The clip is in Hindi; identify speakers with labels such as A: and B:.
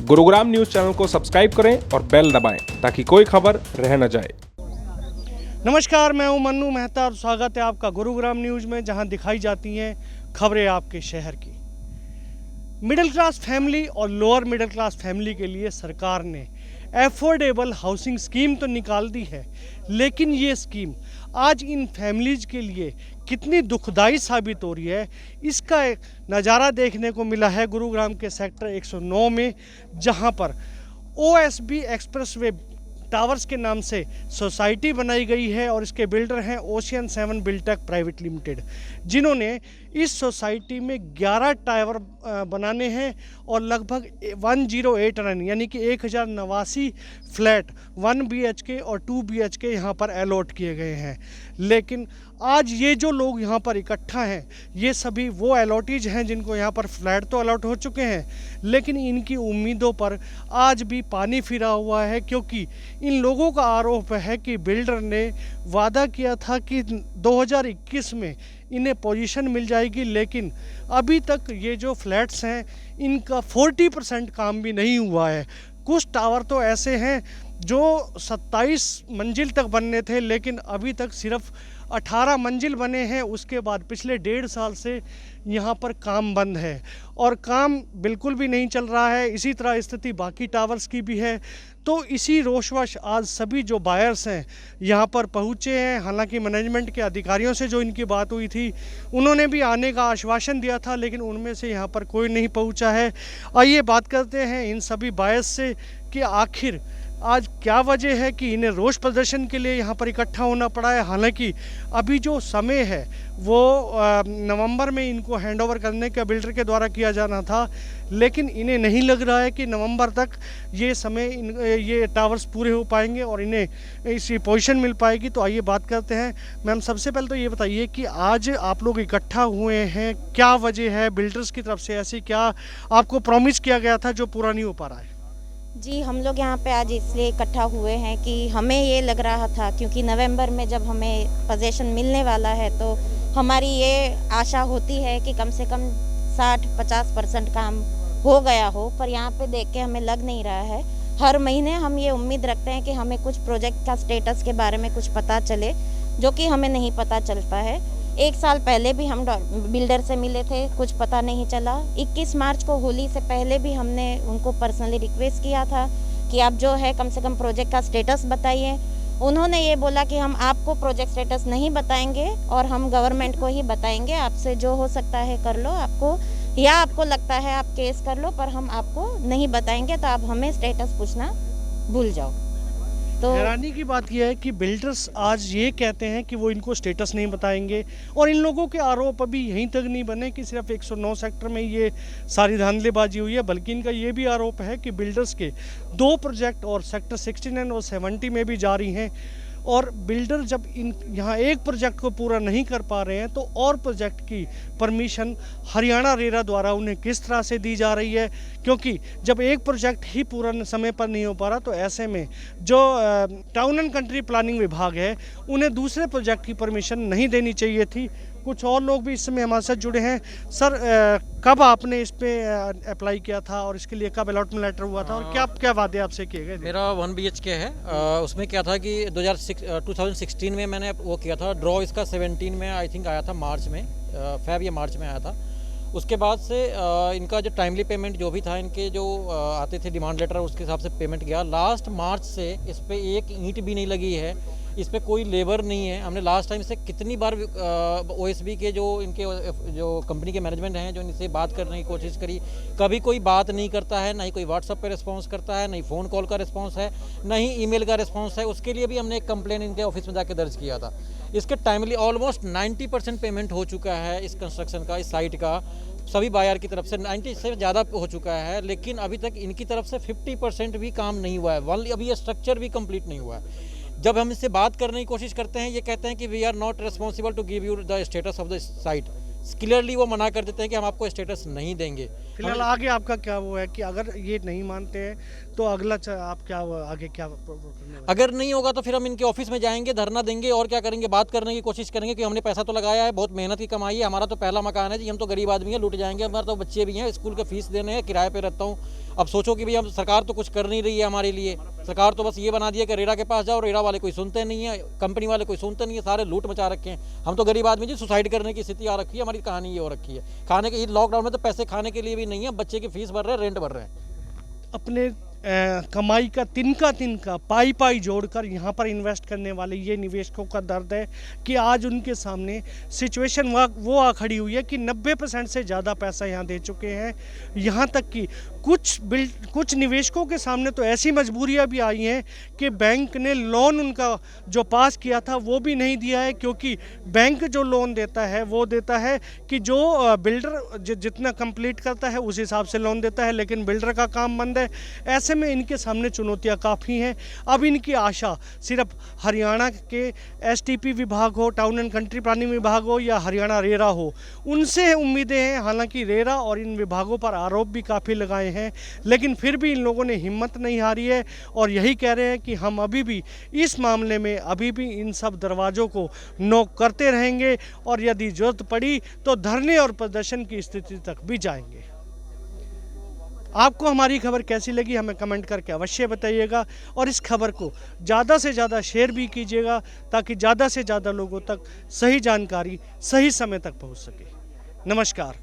A: गुरुग्राम न्यूज चैनल को सब्सक्राइब करें और बेल दबाएं ताकि कोई खबर रह न जाए।
B: नमस्कार, मैं हूं मन्नू मेहता और स्वागत है आपका गुरुग्राम न्यूज़ में, जहां दिखाई जाती हैं खबरें आपके शहर की। मिडिल क्लास फैमिली और लोअर मिडिल क्लास फैमिली के लिए सरकार ने एफोर्डेबल हाउसिंग स्कीम तो निकाल दी है, लेकिन ये स्कीम आज इन फैमिलीज के लिए कितनी दुखदाई साबित हो रही है, इसका एक नज़ारा देखने को मिला है गुरुग्राम के सेक्टर 109 में, जहां पर OSB एक्सप्रेसवे टावर्स के नाम से सोसाइटी बनाई गई है और इसके बिल्डर हैं ओशियन 7 बिल्डटेक प्राइवेट लिमिटेड, जिन्होंने इस सोसाइटी में 11 टावर बनाने हैं और लगभग 1089 यानी कि 1089 फ्लैट 1 BHK और 2 BHK यहाँ पर अलॉट किए गए हैं। लेकिन आज ये जो लोग यहाँ पर इकट्ठा हैं, ये सभी वो अलॉटीज हैं जिनको यहाँ पर फ्लैट तो अलॉट हो चुके हैं, लेकिन इनकी उम्मीदों पर आज भी पानी फिरा हुआ है, क्योंकि इन लोगों का आरोप है कि बिल्डर ने वादा किया था कि 2021 में इन्हें पोजीशन मिल जाएगी, लेकिन अभी तक ये जो फ्लैट्स हैं इनका 40% काम भी नहीं हुआ है। कुछ टावर तो ऐसे हैं जो 27 मंजिल तक बनने थे, लेकिन अभी तक सिर्फ 18 मंजिल बने हैं। उसके बाद पिछले 1.5 साल से यहाँ पर काम बंद है और काम बिल्कुल भी नहीं चल रहा है। इसी तरह स्थिति बाकी टावर्स की भी है। तो इसी रोषवश आज सभी जो बायर्स हैं यहाँ पर पहुँचे हैं। हालांकि मैनेजमेंट के अधिकारियों से जो इनकी बात हुई थी, उन्होंने भी आने का आश्वासन दिया था, लेकिन उनमें से यहाँ पर कोई नहीं पहुँचा है। आइए बात करते हैं इन सभी बायर्स से कि आखिर आज क्या वजह है कि इन्हें रोष प्रदर्शन के लिए यहाँ पर इकट्ठा होना पड़ा है। हालांकि अभी जो समय है वो नवंबर में इनको हैंडओवर करने का बिल्डर के द्वारा किया जाना था, लेकिन इन्हें नहीं लग रहा है कि नवंबर तक ये समय ये टावर्स पूरे हो पाएंगे और इन्हें इसी पोजीशन मिल पाएगी। तो आइए बात करते हैं। मैम, सबसे पहले तो ये बताइए कि आज आप लोग इकट्ठा हुए हैं, क्या वजह है? बिल्डर्स की तरफ से ऐसी क्या आपको प्रॉमिस किया गया था जो पूरा नहीं हो पा रहा है?
C: जी, हम लोग यहाँ पे आज इसलिए इकट्ठा हुए हैं कि हमें ये लग रहा था, क्योंकि नवंबर में जब हमें पोजीशन मिलने वाला है तो हमारी ये आशा होती है कि कम से कम 60-50% काम हो गया हो, पर यहाँ पे देख के हमें लग नहीं रहा है। हर महीने हम ये उम्मीद रखते हैं कि हमें कुछ प्रोजेक्ट का स्टेटस के बारे में कुछ पता चले, जो कि हमें नहीं पता चलता है। 1 साल पहले भी हम बिल्डर से मिले थे, कुछ पता नहीं चला। 21 मार्च को होली से पहले भी हमने उनको पर्सनली रिक्वेस्ट किया था कि आप जो है कम से कम प्रोजेक्ट का स्टेटस बताइए। उन्होंने ये बोला कि हम आपको प्रोजेक्ट स्टेटस नहीं बताएंगे और हम गवर्नमेंट को ही बताएंगे, आपसे जो हो सकता है कर लो, आपको या आपको लगता है आप केस कर लो, पर हम आपको नहीं बताएंगे, तो आप हमें स्टेटस पूछना भूल जाओ।
B: तो हैरानी की बात यह है कि बिल्डर्स आज ये कहते हैं कि वो इनको स्टेटस नहीं बताएंगे, और इन लोगों के आरोप अभी यहीं तक नहीं बने कि सिर्फ 109 सेक्टर में ये सारी धांधलेबाजी हुई है, बल्कि इनका ये भी आरोप है कि बिल्डर्स के 2 प्रोजेक्ट और सेक्टर 69 और 70 में भी जारी हैं, और बिल्डर जब इन यहाँ एक प्रोजेक्ट को पूरा नहीं कर पा रहे हैं तो और प्रोजेक्ट की परमिशन हरियाणा रेरा द्वारा उन्हें किस तरह से दी जा रही है, क्योंकि जब एक प्रोजेक्ट ही पूरा समय पर नहीं हो पा रहा तो ऐसे में जो टाउन एंड कंट्री प्लानिंग विभाग है उन्हें दूसरे प्रोजेक्ट की परमिशन नहीं देनी चाहिए थी। कुछ और लोग भी इस समय हमारे साथ जुड़े हैं। सर, कब आपने इस पे अप्लाई किया था और इसके लिए कब अलॉटमेंट लेटर हुआ था और क्या वादे आपसे किए गए थे?
D: मेरा 1 BHK है। उसमें क्या था कि 2016 में मैंने वो किया था ड्रॉ, इसका 17 में आई थिंक आया था, मार्च में, फेब या मार्च में आया था। उसके बाद से इनका जो टाइमली पेमेंट जो भी था, इनके जो आते थे डिमांड लेटर, उसके हिसाब से पेमेंट गया। लास्ट मार्च से इस पर एक ईंट भी नहीं लगी है, इस पर कोई लेबर नहीं है। हमने लास्ट टाइम से कितनी बार OSB के जो इनके जो कंपनी के मैनेजमेंट हैं, जो इनसे बात करने की कोशिश करी, कभी कोई बात नहीं करता है, ना ही कोई व्हाट्सएप पे रिस्पांस करता है, ना ही फ़ोन कॉल का रिस्पांस है, ना ही ईमेल का रिस्पांस है। उसके लिए भी हमने एक कंप्लेन इनके ऑफिस में जाके दर्ज किया था। इसके टाइमली ऑलमोस्ट 90% पेमेंट हो चुका है इस कंस्ट्रक्शन का, इस साइट का, सभी बायर की तरफ से 90 से ज़्यादा हो चुका है, लेकिन अभी तक इनकी तरफ से 50% भी काम नहीं हुआ है। अभी ये स्ट्रक्चर भी कंप्लीट नहीं हुआ है। जब हम इससे बात करने की कोशिश करते हैं, ये कहते हैं कि we are not responsible to give you the status of the site. Clearly वो मना कर देते हैं कि हम आपको स्टेटस नहीं देंगे।
B: फिलहाल आगे आपका क्या वो है कि अगर ये नहीं मानते हैं तो अगला आप क्या आगे क्या?
D: अगर नहीं होगा तो फिर हम इनके ऑफिस में जाएंगे, धरना देंगे और क्या करेंगे, बात करने की कोशिश करेंगे कि हमने पैसा तो लगाया है, बहुत मेहनत की कमाई है, हमारा तो पहला मकान है जी, हम तो गरीब आदमी है, लूट जाएंगे, हमारे तो बच्चे भी हैं, स्कूल का फीस देने हैं, किराए पे रहता हूँ, अब सोचो कि भाई हम सरकार तो कुछ कर नहीं रही है हमारे लिए, सरकार तो बस ये बना दिया कि रेरा के पास जाओ, रेरा वाले कोई सुनते नहीं है, कंपनी वाले कोई सुनते नहीं है, सारे लूट मचा रखे हैं। हम तो गरीब आदमी जी सुसाइड करने की स्थिति आ रखी है, हमारी कहानी ये हो रखी है। खाने के लॉकडाउन में तो पैसे खाने के लिए भी नहीं है, बच्चे की फीस भर रहे हैं, रेंट भर रहे हैं।
B: अपने कमाई का तिनका पाई पाई जोड़कर यहाँ पर इन्वेस्ट करने वाले ये निवेशकों का दर्द है कि आज उनके सामने सिचुएशन वो आ खड़ी हुई है कि 90% से ज़्यादा पैसा यहाँ दे चुके हैं। यहाँ तक कि कुछ निवेशकों के सामने तो ऐसी मजबूरियाँ भी आई हैं कि बैंक ने लोन उनका जो पास किया था वो भी नहीं दिया है, क्योंकि बैंक जो लोन देता है वो देता है कि जो बिल्डर जितना कंप्लीट करता है उस हिसाब से लोन देता है, लेकिन बिल्डर का काम बंद है। ऐसे में इनके सामने चुनौतियां काफ़ी हैं। अब इनकी आशा सिर्फ हरियाणा के एसटीपी विभाग हो, टाउन एंड कंट्री प्लानिंग विभाग हो या हरियाणा रेरा हो, उनसे उम्मीदें हैं। हालांकि रेरा और इन विभागों पर आरोप भी काफ़ी लगाए हैं, लेकिन फिर भी इन लोगों ने हिम्मत नहीं हारी है और यही कह रहे हैं कि हम अभी भी इस मामले में अभी भी इन सब दरवाज़ों को नॉक करते रहेंगे और यदि जरूरत पड़ी तो धरने और प्रदर्शन की स्थिति तक भी जाएंगे। आपको हमारी खबर कैसी लगी हमें कमेंट करके अवश्य बताइएगा और इस खबर को ज़्यादा से ज़्यादा शेयर भी कीजिएगा ताकि ज़्यादा से ज़्यादा लोगों तक सही जानकारी सही समय तक पहुंच सके। नमस्कार।